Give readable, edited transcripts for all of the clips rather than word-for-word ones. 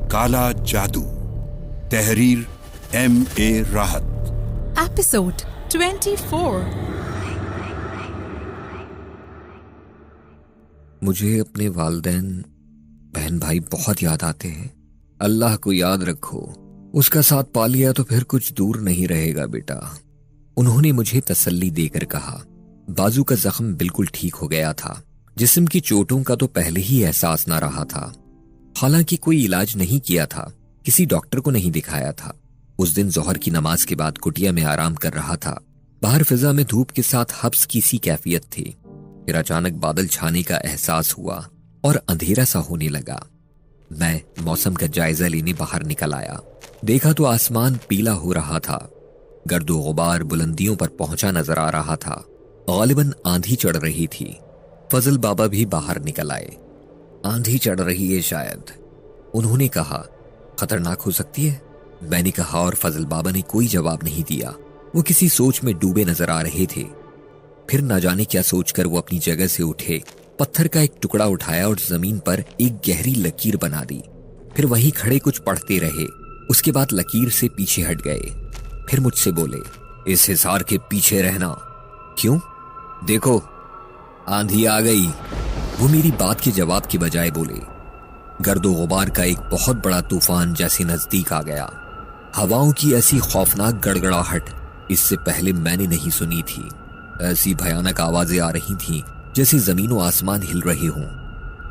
کالا جادو، تحریر M.A. راحت۔ ایپیسوڈ 24۔ مجھے اپنے والدین، بہن بھائی بہت یاد آتے ہیں۔ اللہ کو یاد رکھو، اس کا ساتھ پا لیا تو پھر کچھ دور نہیں رہے گا بیٹا۔ انہوں نے مجھے تسلی دے کر کہا۔ بازو کا زخم بالکل ٹھیک ہو گیا تھا، جسم کی چوٹوں کا تو پہلے ہی احساس نہ رہا تھا۔ حالانکہ کوئی علاج نہیں کیا تھا، کسی ڈاکٹر کو نہیں دکھایا تھا۔ اس دن ظہر کی نماز کے بعد کٹیا میں آرام کر رہا تھا۔ باہر فضا میں دھوپ کے ساتھ حبس کی سی کیفیت تھی۔ پھر اچانک بادل چھانے کا احساس ہوا اور اندھیرا سا ہونے لگا۔ میں موسم کا جائزہ لینے باہر نکل آیا۔ دیکھا تو آسمان پیلا ہو رہا تھا، گرد و غبار بلندیوں پر پہنچا نظر آ رہا تھا۔ غالباً آندھی چڑھ رہی تھی۔ فضل بابا بھی باہر نکل آئے۔ آندھی چڑھ رہی ہے شاید، انہوں نے کہا۔ خطرناک ہو سکتی ہے، میں نے کہا، اور فضل بابا نے کوئی جواب نہیں دیا۔ وہ کسی سوچ میں ڈوبے نظر آ رہے تھے۔ پھر نہ جانے کیا سوچ کر وہ اپنی جگہ سے اٹھے، پتھر کا ایک ٹکڑا اٹھایا اور زمین پر ایک گہری لکیر بنا دی۔ پھر وہیں کھڑے کچھ پڑھتے رہے۔ اس کے بعد لکیر سے پیچھے ہٹ گئے۔ پھر مجھ سے بولے، اس حصار کے پیچھے رہنا۔ کیوں؟ دیکھو آندھی آ گئی۔ وہ میری بات کے جواب کے بجائے بولے۔ گرد و غبار کا ایک بہت بڑا طوفان جیسے نزدیک آ گیا۔ ہواؤں کی ایسی خوفناک گڑگڑاہٹ اس سے پہلے میں نے نہیں سنی تھی۔ ایسی بھیانک آوازیں آ رہی تھیں جیسے زمین و آسمان ہل رہے ہوں۔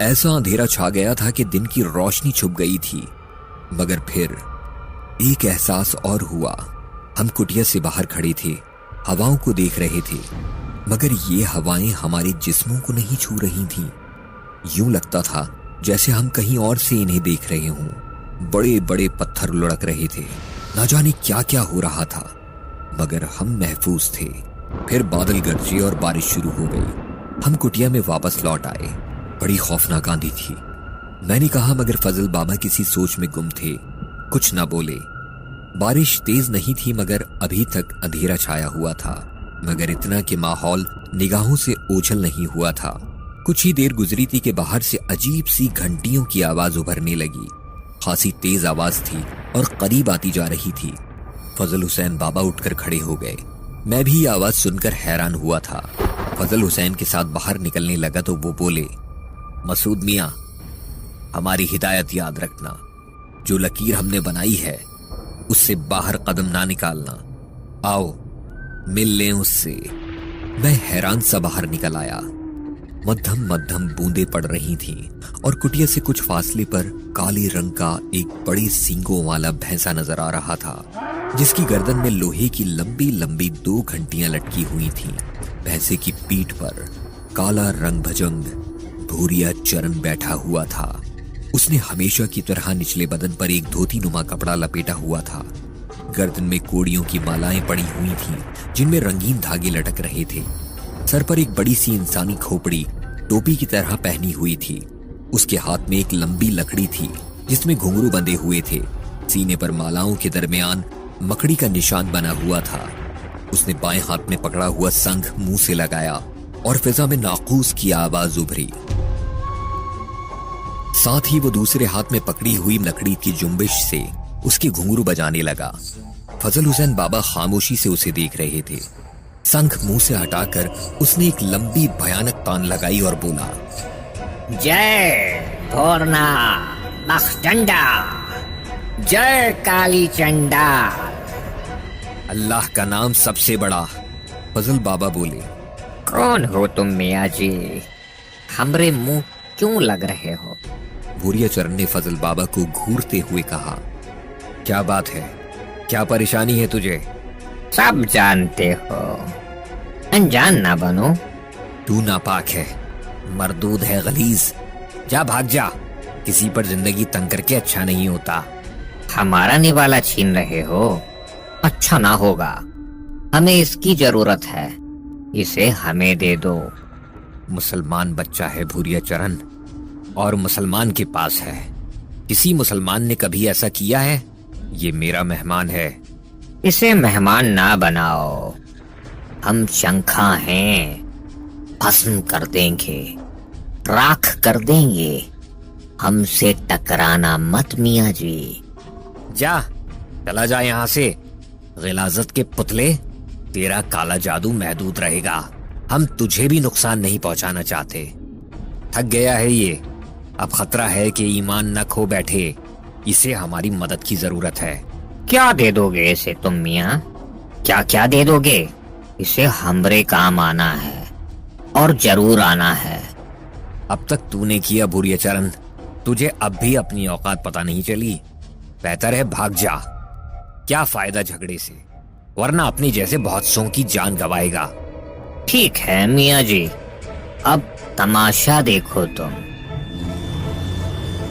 ایسا اندھیرا چھا گیا تھا کہ دن کی روشنی چھپ گئی تھی۔ مگر پھر ایک احساس اور ہوا۔ ہم کٹیا سے باہر کھڑے تھے، ہواؤں کو دیکھ رہے تھے، مگر یہ ہوائیں ہمارے جسموں کو نہیں چھو رہی تھیں۔ یوں لگتا تھا جیسے ہم کہیں اور سے انہیں دیکھ رہے ہوں۔ بڑے بڑے پتھر لڑک رہے تھے، نہ جانے کیا کیا ہو رہا تھا، مگر ہم محفوظ تھے۔ پھر بادل گرجے اور بارش شروع ہو گئی۔ ہم کٹیا میں واپس لوٹ آئے۔ بڑی خوفناک آندھی تھی، میں نے کہا، مگر فضل بابا کسی سوچ میں گم تھے، کچھ نہ بولے۔ بارش تیز نہیں تھی مگر ابھی تک اندھیرا چھایا ہوا تھا، مگر اتنا کہ ماحول نگاہوں سے اوجھل نہیں ہوا تھا۔ کچھ ہی دیر گزری تھی کہ باہر سے عجیب سی گھنٹیوں کی آواز ابھرنے لگی۔ خاصی تیز آواز تھی اور قریب آتی جا رہی تھی۔ فضل حسین بابا اٹھ کر کھڑے ہو گئے۔ میں بھی یہ آواز سن کر حیران ہوا تھا۔ فضل حسین کے ساتھ باہر نکلنے لگا تو وہ بولے، مسعود میاں، ہماری ہدایت یاد رکھنا، جو لکیر ہم نے بنائی ہے اس سے باہر قدم نہ نکالنا۔ آؤ مل لیں اس سے۔ میں حیران سا باہر نکل آیا۔ مدھم مدھم بوندیں پڑ رہی تھیں اور کٹیا سے کچھ فاصلے پر کالے رنگ کا ایک بڑے سینگوں والا بھینسا نظر آ رہا تھا، جس کی گردن میں لوہے کی لمبی لمبی 2 گھنٹیاں لٹکی ہوئی تھیں۔ بھینسے کی پیٹھ پر کالا رنگ بھجنگ بھوریا چرن بیٹھا ہوا تھا۔ اس نے ہمیشہ کی طرح نچلے بدن پر ایک دھوتی نما کپڑا لپیٹا ہوا تھا۔ گردن میں کوڑیوں کی مالائیں پڑی ہوئی تھیں جن میں رنگین دھاگے لٹک رہے تھے۔ سر پر ایک بڑی سی انسانی کھوپڑی ٹوپی کی طرح پہنی ہوئی تھی۔ اس کے ہاتھ میں ایک لمبی لکڑی تھی جس میں گھنگرو بندھے ہوئے تھے۔ سینے پر مالاؤں کے درمیان مکڑی کا نشان بنا ہوا تھا۔ اس نے بائیں ہاتھ میں پکڑا ہوا سنگ منہ سے لگایا اور فضا میں ناقوس کی آواز ابھری۔ ساتھ ہی وہ دوسرے ہاتھ میں پکڑی ہوئی لکڑی کی جنبش سے اس کے گھنگرو بجانے لگا۔ فضل حسین بابا خاموشی سے اسے دیکھ رہے تھے۔ سنگ منہ سے ہٹا کر اس نے ایک لمبی بھیانک تان لگائی اور بولا، جے دھورنا بخڈنڈا، جے کالی چنڈا۔ اللہ کا نام سب سے بڑا، فضل بابا بولے۔ کون ہو تم میاں جی؟ ہمرے منہ کیوں لگ رہے ہو؟ بھوریا چرن نے فضل بابا کو گھورتے ہوئے کہا، کیا بات ہے؟ کیا پریشانی ہے تجھے؟ سب جانتے ہو، انجان نہ بنو۔ تو ناپاک ہے، مردود ہے، غلیظ۔ جا بھاگ جا، کسی پر زندگی تنگ کر کے اچھا نہیں ہوتا۔ ہمارا نوالا چھین رہے ہو؟ اچھا نہ ہوگا، ہمیں اس کی ضرورت ہے، اسے ہمیں دے دو۔ مسلمان بچہ ہے بھوریا چرن، اور مسلمان کے پاس ہے۔ کسی مسلمان نے کبھی ایسا کیا ہے؟ یہ میرا مہمان ہے۔ اسے مہمان نہ بناؤ، ہم شنکھا ہیں، بھسم کر دیں گے، راکھ کر دیں گے۔ हमसे टकराना मत मियाँ जी। जा, चला जा यहाँ से। गिलाजत के पुतले, तेरा काला जादू महदूद रहेगा। हम तुझे भी नुकसान नहीं पहुंचाना चाहते। थक गया है ये। अब खतरा है कि ईमान न खो बैठे। इसे हमारी मदद की जरूरत है। क्या दे दोगे इसे तुम मियाँ? क्या क्या दे दोगे? इसे हमरे काम आना है और जरूर आना है। अब तक तूने किया बुरी चरण, तुझे अब भी अपनी औकात पता नहीं चली। बेहतर है भाग जा। क्या फायदा झगड़े से, वरना अपनी जैसे बहुत सौ की जान गवाएगा। ठीक है मियाँ जी, अब तमाशा देखो तुम।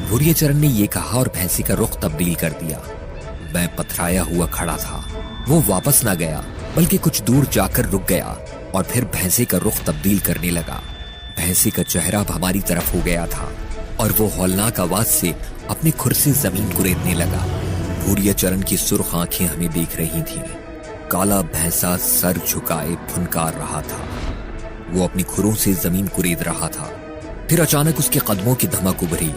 बुरी चरण ने ये कहा और भैंसी का रुख तब्दील कर दिया। मैं पथराया हुआ खड़ा था। वो वापस ना गया, बल्कि कुछ दूर जाकर रुक गया और फिर भैंसे का रुख तब्दील करने लगा। भैंसे का चेहरा अब हमारी तरफ हो गया था और वो हौलनाक आवाज से अपने खुर से जमीन कुरेदने लगा। भूरिया चरण की सुर्ख आंखें हमें देख रही थीं। काला भैंसा सर झुकाए फुनकार रहा था। वो अपनी खुरों से जमीन कुरेद रहा था। फिर अचानक उसके कदमों की धमक उभरी।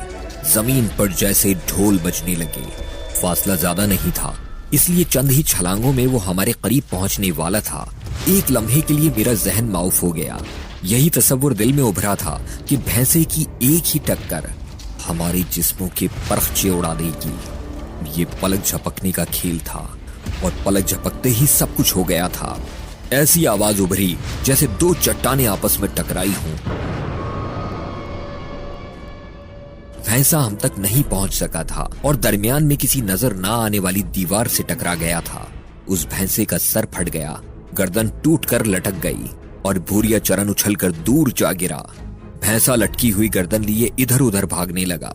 जमीन पर जैसे ढोल बजने लगे। फासला ज्यादा नहीं था, इसलिए चंद ही छलांगों में वो हमारे करीब पहुंचने वाला था। एक लम्हे के लिए मेरा जहन माऊफ हो गया। यही तसव्वुर दिल में उभरा था कि भैंसे की एक ही टक्कर हमारे जिस्मों के परखचे उड़ा देगी। ये पलक झपकने का खेल था और पलक झपकते ही सब कुछ हो गया था। ऐसी आवाज उभरी जैसे दो चट्टानें आपस में टकराई हों। भैंसा हम तक नहीं पहुंच सका था और दरमियान में किसी नजर ना आने वाली दीवार से टकरा गया था। उस भैंसे का सर फट गया, गर्दन टूटकर लटक गई और भूरिया चरण उछलकर दूर जा गिरा। भैंसा लटकी हुई गर्दन लिए इधर उधर भागने लगा।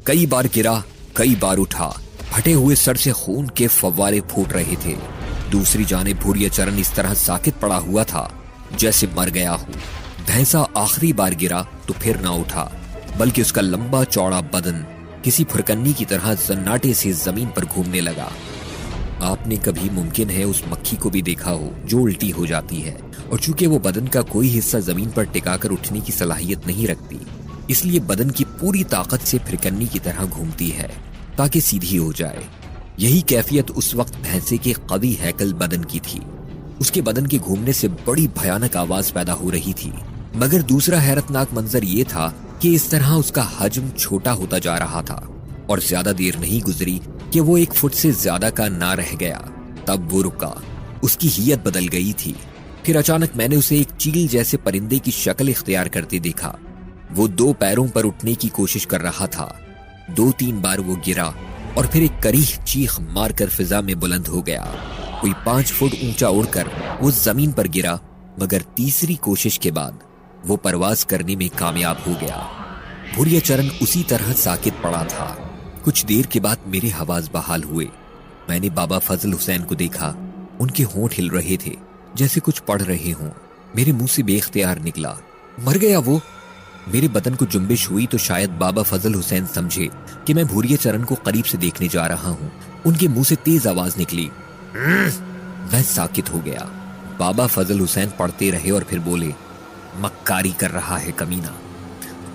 कई बार गिरा, कई बार उठा। फटे हुए सर से खून के फव्वारे फूट रहे थे। दूसरी जानिब भूरिया चरण इस तरह साकित पड़ा हुआ था जैसे मर गया हो। भैंसा आखिरी बार गिरा तो फिर ना उठा, बल्कि उसका लंबा चौड़ा बदन किसी फुरकन्नी की तरह सन्नाटे से जमीन पर घूमने लगा। आपने कभी मुमकिन है उस मक्खी को भी देखा हो जो उल्टी हो जाती है, और चूंकि वो बदन का कोई हिस्सा जमीन पर टिकाकर उठने की सलाहियत नहीं रखती, इसलिए बदन की पूरी ताकत से फिरकन्नी की तरह घूमती है ताकि सीधी हो जाए। यही कैफियत उस वक्त भैंसे के कवी हैकल बदन की थी। उसके बदन के घूमने से बड़ी भयानक आवाज पैदा हो रही थी, मगर दूसरा हैरतनाक मंजर ये था कि इस तरह उसका हजम छोटा होता जा रहा था और ज्यादा देर नहीं गुजरी कि वो 1 फुट से ज्यादा का ना रह गया। तब वो रुका। उसकी हियत बदल गई थी। फिर अचानक मैंने उसे एक चील जैसे परिंदे की शक्ल इख्तियार करते देखा। वो 2 पैरों पर उठने की कोशिश कर रहा था। 2-3 बार वो गिरा और फिर एक करीह चीख मारकर फिजा में बुलंद हो गया। कोई 5 फुट ऊंचा उड़कर वो जमीन पर गिरा, मगर तीसरी कोशिश के बाद वो परवाज करने में कामयाब हो गया। भूरिया चरण उसी तरह साकित पड़ा था। कुछ देर के बाद मेरे हवास बहाल हुए। मैंने बाबा फजल हुसैन को देखा। उनके होंठ हिल रहे थे जैसे कुछ पढ़ रहे हों। मेरे मुंह से बेख्तियार निकला, मर गया वो। मेरे बदन को जुम्बिश हुई तो शायद बाबा फजल हुसैन समझे कि मैं भूरिया चरण को करीब से देखने जा रहा हूं। उनके मुंह से तेज आवाज निकली। मैं साकित हो गया। बाबा फजल हुसैन पढ़ते रहे और फिर बोले, मक्कारी कर रहा है कमीना।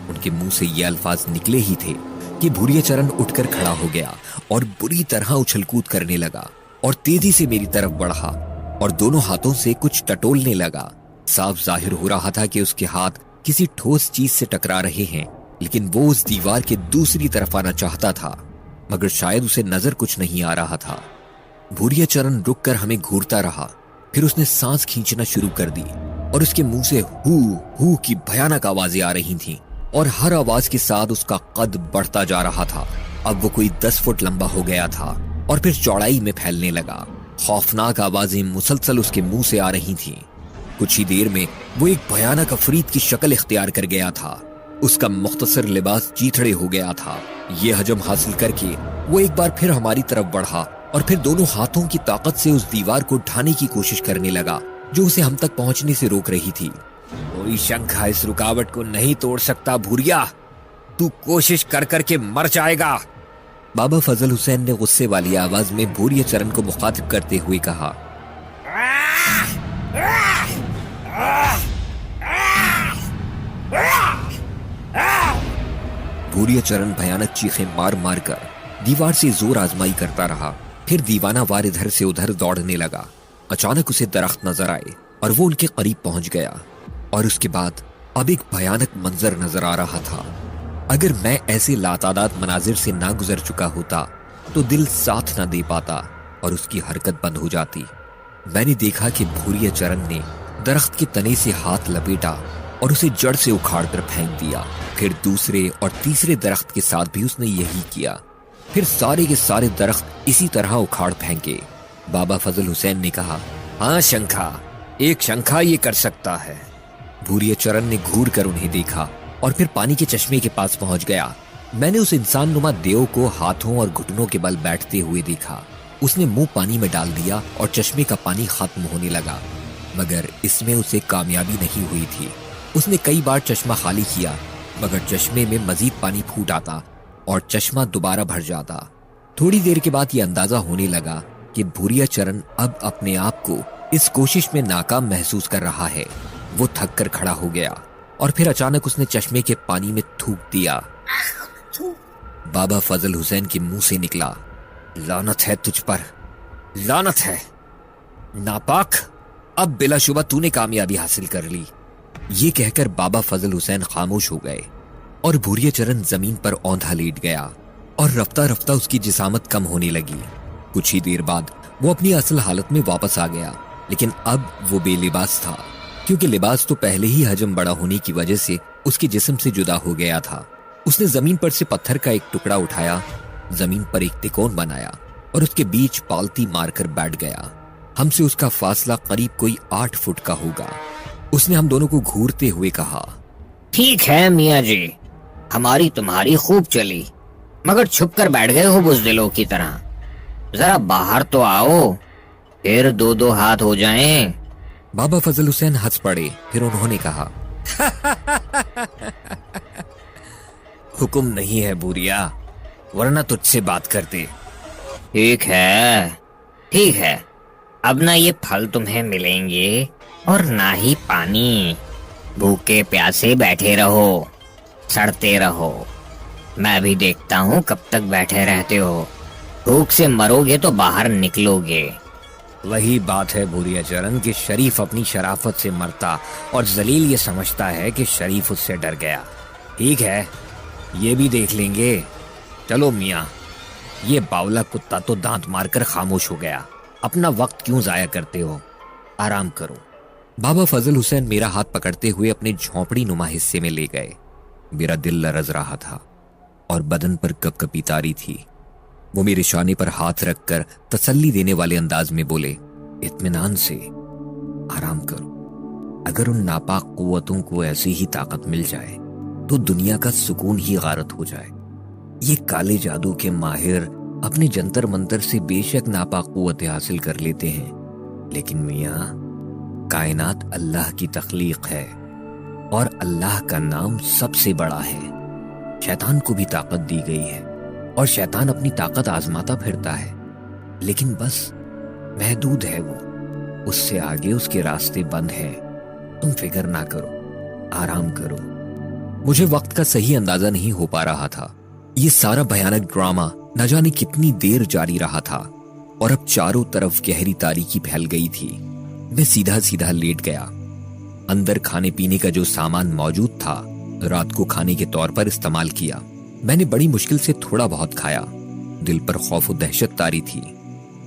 उनके मुंह से ये अल्फाज निकले ही थे कि भूरिया चरण उठकर खड़ा हो गया और बुरी तरह उछलकूद करने लगा और तेजी से मेरी तरफ बढ़ा और दोनों हाथों से कुछ टटोलने लगा। साफ जाहिर हो रहा था कि उसके हाथ किसी ठोस चीज से टकरा रहे हैं, लेकिन वो उस दीवार के दूसरी तरफ आना चाहता था, मगर शायद उसे नजर कुछ नहीं आ रहा था। भूरिया चरण रुककर हमें घूरता रहा। फिर उसने सांस खींचना शुरू कर दी और उसके मुंह से हू हू की भयानक आवाजें आ रही थीं और हर आवाज के साथ उसका कद बढ़ता जा रहा था। अब वो कोई 10 फुट लंबा हो गया था और फिर चौड़ाई में फैलने लगा। खौफनाक आवाजें मुसलसल उसके मुंह से आ रही थीं। कुछ ही देर में वो एक भयानक अफरीद की शक्ल इख्तियार कर गया था। उसका मुख्तसर लिबास चीथड़े हो गया था। ये हजम हासिल करके वो एक बार फिर हमारी तरफ बढ़ा और फिर दोनों हाथों की ताकत से उस दीवार को ढाने की कोशिश करने लगा जो उसे हम तक पहुंचने से रोक रही थी। कोई शंखा इस रुकावट को नहीं तोड़ सकता भूरिया, तू कोशिश कर करके मर जाएगा। बाबा फजल हुसैन ने गुस्से वाली आवाज में भूरिया चरण को मुखातिब करते हुए कहा। भूरिया चरण भयानक चीखें मार मार कर दीवार से जोर आजमाई करता रहा। फिर दीवाना वार इधर से उधर दौड़ने लगा। अचानक उसे दरख्त नजर आए और वो उनके करीब पहुंच गया। और उसके बाद अब एक भयानक मंजर नजर आ रहा था। अगर मैं ऐसे लातादाद मनाजिर से ना गुजर चुका होता तो दिल साथ ना दे पाता और उसकी हरकत बंद हो जाती। मैंने देखा कि भूरिया चरण ने दरख्त के तने से हाथ लपेटा और उसे जड़ से उखाड़ कर फेंक दिया। फिर दूसरे और तीसरे दरख्त के साथ भी उसने यही किया। फिर सारे के सारे दरख्त इसी तरह उखाड़ फेंके। बाबा फजल हुसैन ने कहा, हाँ शंखा, एक शंखा ये कर सकता है। भूरिया चरण ने घूर कर उन्हें देखा और फिर पानी के चश्मे के पास पहुंच गया। मैंने उस इंसान नुमा देव को हाथों और घुटनों के बल बैठते हुए देखा। उसने मुंह पानी में डाल दिया और चश्मे का पानी खत्म होने लगा, मगर इसमें उसे कामयाबी नहीं हुई थी। उसने कई बार चश्मा खाली किया, मगर चश्मे में मजीद पानी फूट आता और चश्मा दोबारा भर जाता। थोड़ी देर के बाद यह अंदाजा होने लगा कि भूरिया चरण अब अपने आप को इस कोशिश में नाकाम महसूस कर रहा है। वो थक कर खड़ा हो गया और फिर अचानक उसने चश्मे के पानी में थूक दिया। बाबा फजल हुसैन के मुंह से निकला, लानत है तुझ पर, लानत है नापाक, अब बिलाशुबा तूने कामयाबी हासिल कर ली। ये कहकर बाबा फजल हुसैन खामोश हो गए और भूरिया चरण जमीन पर औंधा लेट गया और रफ्ता रफ्ता उसकी जिसामत कम होने लगी। कुछ ही देर बाद वो अपनी असल हालत में वापस आ गया, लेकिन अब वो बेलिबास था, क्योंकि लिबास तो पहले ही हजम बड़ा होने की वजह से उसके जिस्म से जुदा हो गया था। उसने जमीन पर से पत्थर का एक टुकड़ा उठाया, जमीन पर एक तिकोन बनाया और उसके बीच पालती मारकर बैठ गया। हमसे उसका फासला करीब कोई 8 फुट का होगा। उसने हम दोनों को घूरते हुए कहा, ठीक है मियाँ जी, हमारी तुम्हारी खूब चली, मगर छुप कर बैठ गए हो बुज़दिलों की तरह। जरा बाहर तो आओ, फिर 2-2 हाथ हो जाएं। बाबा फजल हुसैन हंस पड़े। फिर उन्होंने कहा, हुक्म नहीं है भूरिया, वरना तुझसे बात करते। ठीक है, ठीक है, अब ना ये फल तुम्हें मिलेंगे और ना ही पानी। भूखे प्यासे बैठे रहो, सड़ते रहो। मैं भी देखता हूँ कब तक बैठे रहते हो। भूख से मरोगे तो बाहर निकलोगे। वही बात है भूरिया चरण कि शरीफ अपनी शराफत से मरता और जलील ये समझता है कि शरीफ उससे डर गया। ठीक है, ये भी देख लेंगे। चलो मियाँ, ये बावला कुत्ता तो दांत मारकर खामोश हो गया। अपना वक्त क्यों जाया करते हो, आराम करो। बाबा फजल हुसैन मेरा हाथ पकड़ते हुए अपने झोंपड़ी नुमा हिस्से में ले गए। मेरा दिल लरज रहा था और बदन पर कपकपी तारी थी। वो मेरे शाने पर हाथ रखकर तसल्ली देने वाले अंदाज में बोले, इत्मीनान से, आराम करो। अगर उन नापाक कुव्वतों को ऐसी ही ताकत मिल जाए तो दुनिया का सुकून ही गारत हो जाए। ये काले जादू के माहिर अपने जंतर मंतर से बेशक नापाक कुव्वतें हासिल कर लेते हैं, लेकिन मियाँ, कायनात अल्लाह की तख्लीक है और अल्लाह का नाम सबसे बड़ा है। शैतान को भी ताकत दी गई है और शैतान अपनी ताकत आजमाता फिरता है, लेकिन बस महदूद है वो, उससे आगे उसके रास्ते बंद हैं। तुम फिक्र ना करो, आराम करो। मुझे वक्त का सही अंदाजा नहीं हो पा रहा था। ये सारा भयानक ड्रामा न जाने कितनी देर जारी रहा था और अब चारों तरफ गहरी तारीकी फैल गई थी। मैं सीधा सीधा लेट गया। अंदर खाने पीने का जो सामान मौजूद था रात को खाने के तौर पर इस्तेमाल किया। मैंने बड़ी मुश्किल से थोड़ा बहुत खाया। दिल पर खौफ और दहशत तारी थी।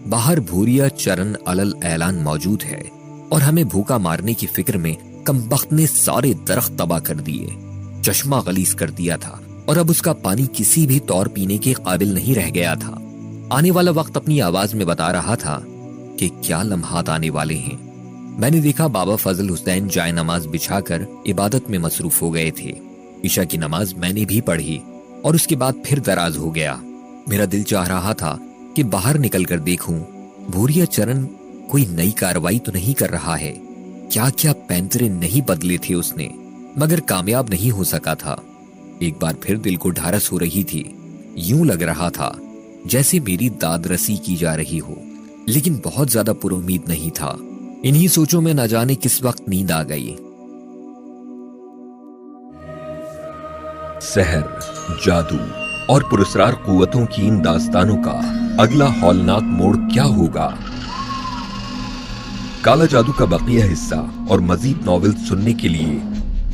बाहर भूरिया चरण अलल ऐलान मौजूद है और हमें भूखा मारने की फिक्र में कमबख्त ने सारे दरख्त तबाह कर दिए, चश्मा गलीज कर दिया था और अब उसका पानी किसी भी तौर पीने के काबिल नहीं रह गया था। आने वाला वक्त अपनी आवाज में बता रहा था कि क्या लम्हात आने वाले हैं। मैंने देखा बाबा फजल हुसैन जाए नमाज बिछाकर इबादत में मसरूफ हो गए थे। ईशा की नमाज मैंने भी पढ़ी और उसके बाद फिर दराज हो गया। मेरा दिल चाह रहा था कि बाहर निकल कर देखूं भूरिया चरण कोई नई कार्रवाई तो नहीं कर रहा है। क्या क्या पैंतरे नहीं बदले थे उसने, मगर कामयाब नहीं हो सका था। एक बार फिर दिल को ढारस हो रही थी। यूं लग रहा था जैसे मेरी दादरसी की जा रही हो, लेकिन बहुत ज्यादा पुरुमीद नहीं था। इन्हीं सोचों में न जाने किस वक्त नींद आ गई। सहर, जादू और पुरस्कार कुव्वतों की इन दास्तानों का अगला हौलनाक मोड़ क्या होगा? काला जादू का बकिया हिस्सा और मजीद नॉवेल सुनने के लिए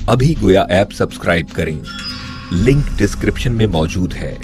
अभी गोया ऐप सब्सक्राइब करें। लिंक डिस्क्रिप्शन में मौजूद है।